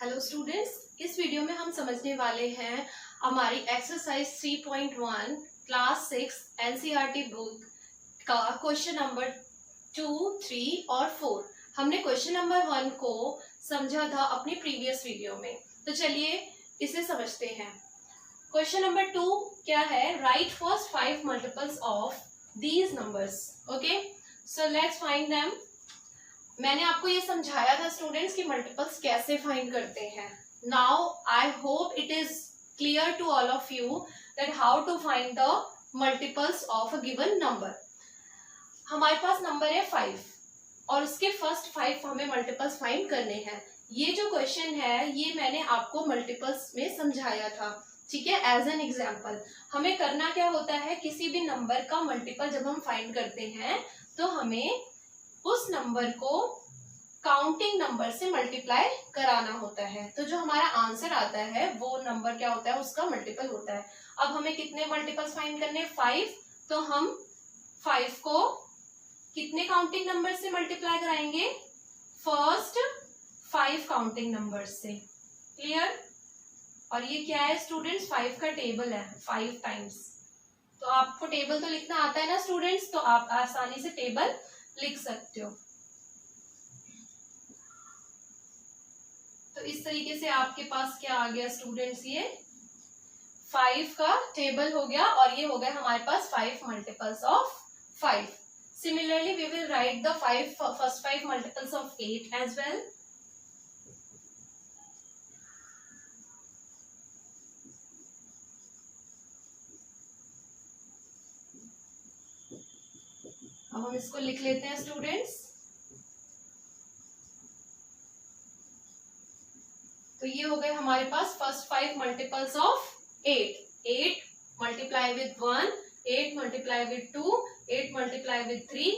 Hello students, इस video में हम समझने वाले हैं हमारी एक्सरसाइज 3.1 क्लास 6 एनसीईआरटी बुक का क्वेश्चन नंबर 2, 3 और 4। हमने क्वेश्चन नंबर 1 को समझा था अपनी प्रीवियस वीडियो में, तो चलिए इसे समझते हैं। क्वेश्चन नंबर 2 क्या है? Right first 5 multiples of these numbers. Okay, so let's find them. मैंने आपको ये समझाया था स्टूडेंट्स कि मल्टीपल्स कैसे फाइंड करते हैं। Now I hope it is clear to all of you that how to find the multiples of a given number. हमारे पास नंबर है 5 और उसके फर्स्ट 5 हमें मल्टीपल्स फाइंड करने हैं। ये जो क्वेश्चन है ये मैंने आपको मल्टीपल्स में समझाया था, ठीक है। एज एन एग्जाम्पल हमें करना क्या होता है, किसी भी नंबर का मल्टीपल जब हम फाइंड करते हैं तो हमें उस नंबर को काउंटिंग नंबर से मल्टीप्लाई कराना होता है। तो जो हमारा आंसर आता है वो नंबर क्या होता है, उसका मल्टीपल होता है। अब हमें कितने मल्टीपल्स फाइंड करने? 5। तो हम 5 को कितने काउंटिंग नंबर से मल्टीप्लाई कराएंगे? फर्स्ट 5 काउंटिंग नंबर से। क्लियर? और ये क्या है स्टूडेंट्स? 5 का टेबल है, 5 टाइम्स। तो आपको टेबल तो लिखना आता है ना स्टूडेंट्स, तो आप आसानी से टेबल लिख सकते हो। तो इस तरीके से आपके पास क्या आ गया स्टूडेंट्स? ये 5 का टेबल हो गया और ये हो गया हमारे पास 5 multiples of 5। Similarly we will write the first 5 multiples of 8 as well. अब हम इसको लिख लेते हैं स्टूडेंट्स। तो ये हो गए हमारे पास first 5 multiples of 8। 8 multiply with 1, 8 multiply with 2, 8 multiply with 3,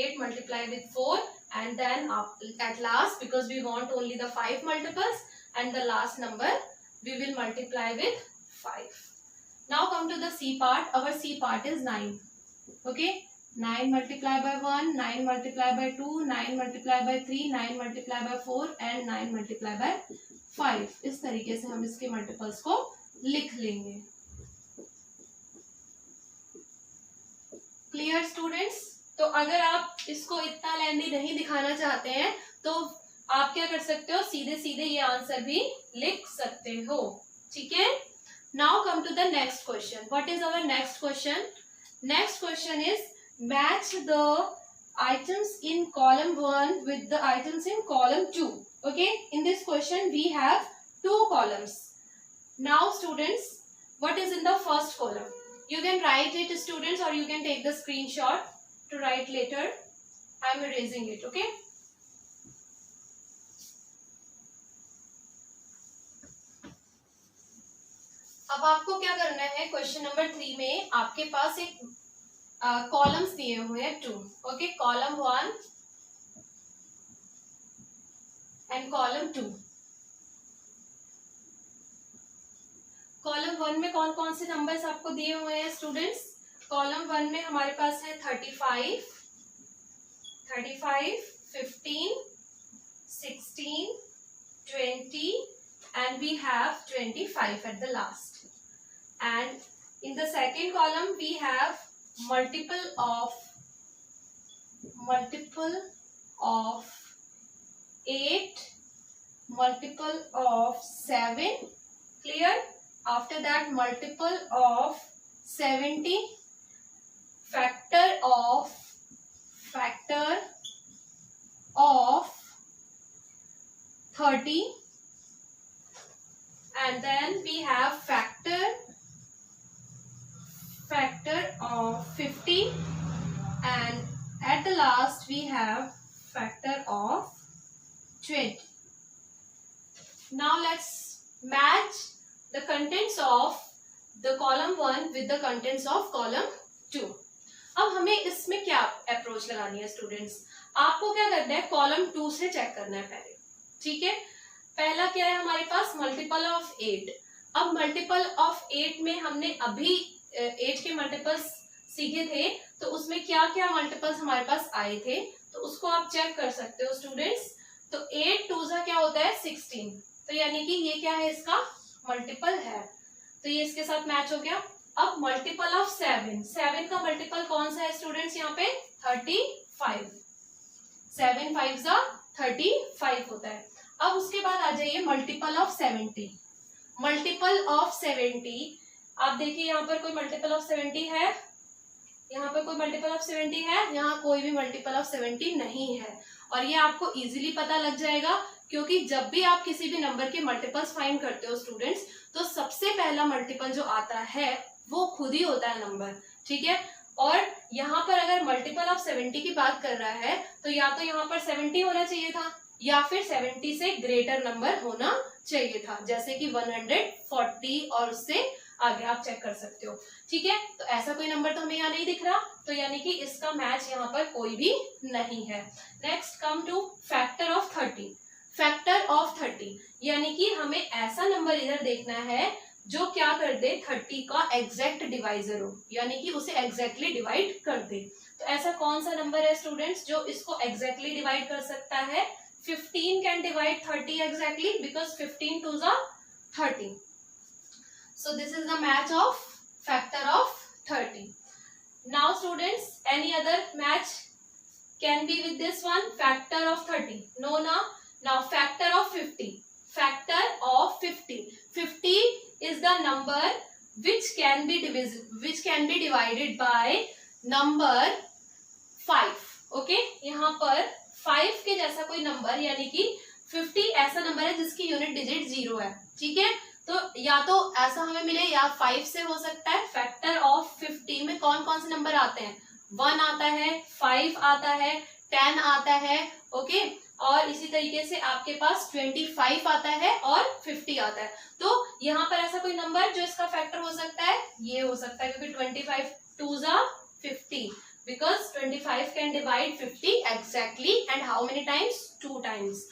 8 multiply with 4, and then at last, because we want only the 5 multiples and the last number, we will multiply with 5. Now come to the C part. Our C part is 9. Okay, 9 multiplied by 1, 9 multiplied by 2, 9 multiplied by 3, 9 multiplied by 4 and 9 multiplied by 5। इस तरीके से हम इसके multiples को लिख लेंगे। Clear students? तो अगर आप इसको इतना लेंदी नहीं दिखाना चाहते हैं तो आप क्या कर सकते हो, सीधे सीधे ये आंसर भी लिख सकते हो, ठीक है। Now come to the next question. What is our next question? Next question is match the items in column 1 with the items in column 2. Okay, in this question we have 2 columns. Now students, what is in the first column? You can write it students, or you can take the screenshot to write later. I am erasing it. Okay, अब आपको क्या करना है, question number 3 में आपके पास एक columns दिए हुए हैं 2। Okay, column 1 and column 2। Column 1 में कौन कौन से नंबर्स आपको दिए हुए हैं स्टूडेंट्स? कॉलम 1 में हमारे पास है 35, 15, 16, 20 and we have 25 at the last. And in the second column we have multiple of 8, multiple of 7. Clear? After that multiple of 70, factor of 30, and then we have factor of 50, and at the last we have factor of 20. Now let's match the contents of the column 1 with the contents of column 2. अब हमें इसमें क्या approach लगानी है students? आपको क्या करना है, कॉलम 2 से चेक करना है पहले, ठीक है। पहला क्या है हमारे पास? Multiple of 8। अब मल्टीपल ऑफ 8 में हमने अभी 8 के मल्टीपल्स सीखे थे, तो उसमें क्या क्या मल्टीपल्स हमारे पास आए थे, तो उसको आप चेक कर सकते हो स्टूडेंट्स। तो 8 2 क्या होता है? 16। तो यानी कि ये क्या है, इसका मल्टीपल है, तो ये इसके साथ मैच हो गया। अब मल्टीपल ऑफ 7, 7 का मल्टीपल कौन सा है स्टूडेंट्स, यहाँ पे 35, 7 5 35 होता है। अब उसके बाद आ जाइए मल्टीपल ऑफ 70, मल्टीपल ऑफ 70, आप देखिए यहाँ पर कोई मल्टीपल ऑफ 70 है, यहाँ पर कोई मल्टीपल ऑफ 70 है, यहाँ कोई भी मल्टीपल ऑफ 70 नहीं है। और ये आपको इजीली पता लग जाएगा, क्योंकि जब भी आप किसी भी नंबर के मल्टीपल्स फाइंड करते हो स्टूडेंट्स, तो सबसे पहला मल्टीपल जो आता है वो खुद ही होता है नंबर, ठीक है। और यहाँ पर अगर मल्टीपल ऑफ 70 की बात कर रहा है, तो या तो यहाँ पर 70 होना चाहिए था, या फिर 70 से ग्रेटर नंबर होना चाहिए था, जैसे कि 140 और उससे आगे आप चेक कर सकते हो, ठीक है। तो ऐसा कोई नंबर तो हमें यहाँ नहीं दिख रहा, तो यानी कि इसका मैच यहाँ पर कोई भी नहीं है। Next come two factor of 30, factor of 30 यानी कि हमें ऐसा नंबर इधर देखना है जो क्या कर दे, 30 का एग्जैक्ट डिवाइजर हो, यानी कि उसे एग्जैक्टली डिवाइड कर दे। तो ऐसा कौन सा नंबर है स्टूडेंट्स जो इसको एग्जैक्टली डिवाइड कर सकता है, 15 can divide 30 exactly because 15 2s are 30. So this is the match of factor of 30. Now students, any other match can be with this one, factor of 30? No, no. Now factor of 50. Factor of 50. 50 is the number which can be divided by number 5. Okay? यहाँ पर 5 के जैसा कोई number, यानी कि 50 ऐसा number है जिसकी यूनिट डिजिट 0 है, ठीक है। तो या तो ऐसा हमें मिले, या 5 से हो सकता है। फैक्टर ऑफ 50 में कौन कौन से नंबर आते हैं, 1 आता है, 5 आता है, 10 आता है, ओके। और इसी तरीके से आपके पास 25 आता है और 50 आता है। तो यहाँ पर ऐसा कोई नंबर जो इसका फैक्टर हो सकता है, ये हो सकता है, क्योंकि 25 2s are 50, because 25 can divide 50 exactly and how many times, 2 times.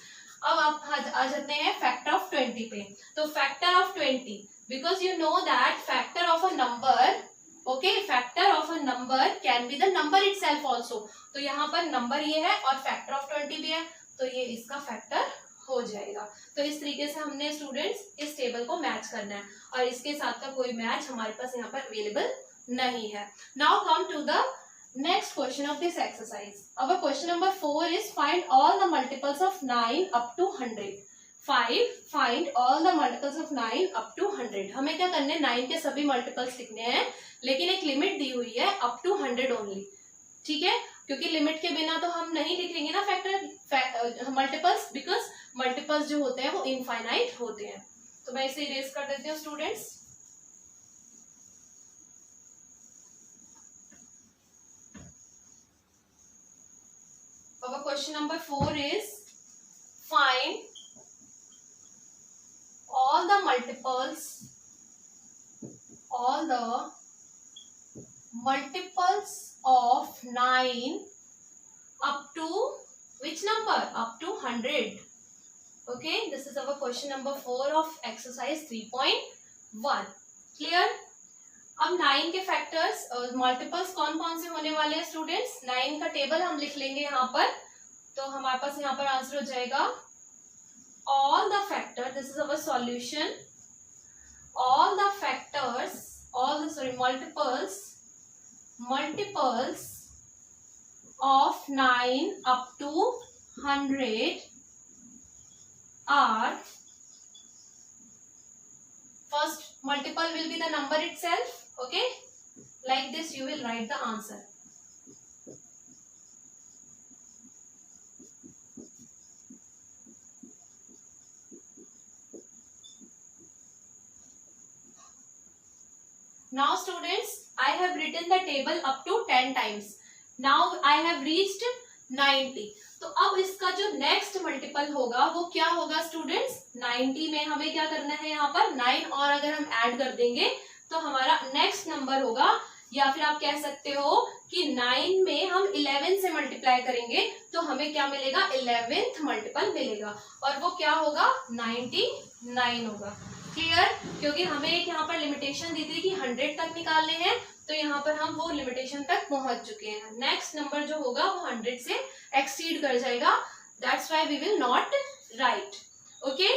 अब आप आ जाते हैं फैक्टर ऑफ 20 पे। तो factor of 20, because you know that factor of a number, okay, factor of a number can be the number itself also. तो यहाँ पर number ये है और फैक्टर ऑफ 20 भी है, तो ये इसका फैक्टर हो जाएगा। तो इस तरीके से हमने स्टूडेंट्स इस टेबल को मैच करना है, और इसके साथ का कोई मैच हमारे पास यहाँ पर अवेलेबल नहीं है। Now come to the next question of this exercise. Our question number 4 is find all the multiples of 9 up to 100. 5 find all the multiples of 9 up to 100. हमें क्या करने हैं, 9 के सभी मल्टीपल्स लिखने हैं, लेकिन एक लिमिट दी हुई है up to 100 ओनली, ठीक है। क्योंकि लिमिट के बिना तो हम नहीं लिखेंगे ना फैक्टर मल्टीपल्स, बिकॉज मल्टीपल्स जो होते हैं वो इनफाइनाइट होते हैं। तो मैं इसे इरेज कर देती हूँ students. Our question number 4 is find all the multiples of 9 up to which number? Up to 100. Okay, this is our question number 4 of exercise 3.1. Clear? अब 9 के फैक्टर्स मल्टीपल्स कौन कौन से होने वाले हैं स्टूडेंट्स, 9 का टेबल हम लिख लेंगे यहाँ पर। तो हमारे पास यहाँ पर आंसर हो जाएगा all the factor, this is our solution, all the factors, multiples of 9 up to 100 are, first multiple will be the number itself, okay, like this you will write the answer. Now students, I have written the table up to 10 times. Now I have reached 90. तो अब इसका जो next multiple होगा वो क्या होगा students, 90 में हमें क्या करना है, यहाँ पर 9 और अगर हम ऐड कर देंगे तो हमारा नेक्स्ट नंबर होगा, या फिर आप कह सकते हो कि 9 में हम 11 से मल्टीप्लाई करेंगे तो हमें क्या मिलेगा, 11th मल्टीपल मिलेगा, और वो क्या होगा, 99 होगा। क्लियर? क्योंकि हमें एक यहाँ पर लिमिटेशन दी थी कि 100 तक निकालने हैं, तो यहाँ पर हम वो लिमिटेशन तक पहुंच चुके हैं। नेक्स्ट नंबर जो होगा वो 100 से एक्सीड कर जाएगा, that's why we will not write. Okay,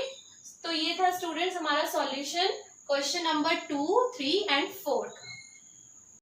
तो तो ये था स्टूडेंट्स हमारा सॉल्यूशन क्वेश्चन नंबर 2, 3 एंड 4।